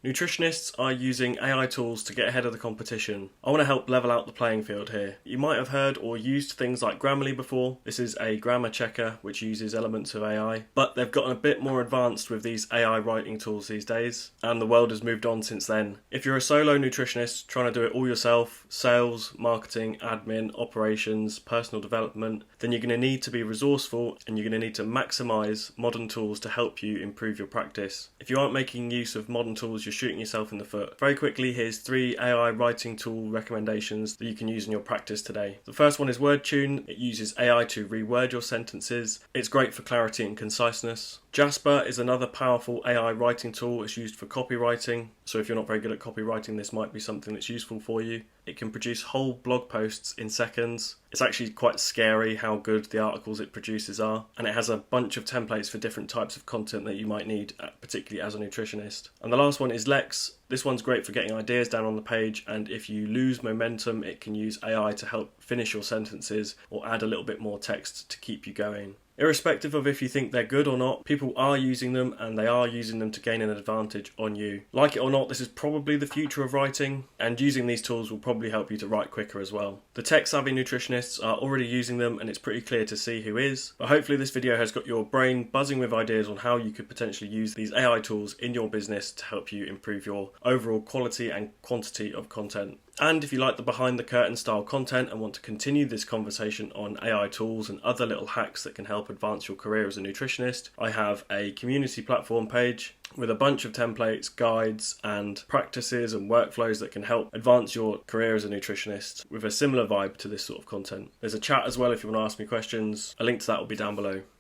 Nutritionists are using AI tools to get ahead of the competition. I want to help level out the playing field here. You might have heard or used things like Grammarly before. This is a grammar checker which uses elements of AI, but they've gotten a bit more advanced with these AI writing tools these days, and the world has moved on since then. If you're a solo nutritionist trying to do it all yourself, sales, marketing, admin, operations, personal development, then you're going to need to be resourceful and you're going to need to maximize modern tools to help you improve your practice. If you aren't making use of modern tools, you're shooting yourself in the foot. Very quickly, here's 3 AI writing tool recommendations that you can use in your practice today. The first one is WordTune. It uses AI to reword your sentences. It's great for clarity and conciseness. Jasper is another powerful AI writing tool. It's used for copywriting. So if you're not very good at copywriting, this might be something that's useful for you. It can produce whole blog posts in seconds. It's actually quite scary how good the articles it produces are. And it has a bunch of templates for different types of content that you might need, particularly as a nutritionist. And the last one is Lex. This one's great for getting ideas down on the page, and if you lose momentum, it can use AI to help finish your sentences or add a little bit more text to keep you going. Irrespective of if you think they're good or not, people are using them and they are using them to gain an advantage on you. Like it or not, this is probably the future of writing, and using these tools will probably help you to write quicker as well. The tech-savvy nutritionists are already using them and it's pretty clear to see who is, but hopefully this video has got your brain buzzing with ideas on how you could potentially use these AI tools in your business to help you improve your overall quality and quantity of content. And if you like the behind the curtain style content and want to continue this conversation on AI tools and other little hacks that can help advance your career as a nutritionist, I have a community platform page with a bunch of templates, guides and practices and workflows that can help advance your career as a nutritionist with a similar vibe to this sort of content. There's a chat as well if you want to ask me questions. A link to that will be down below.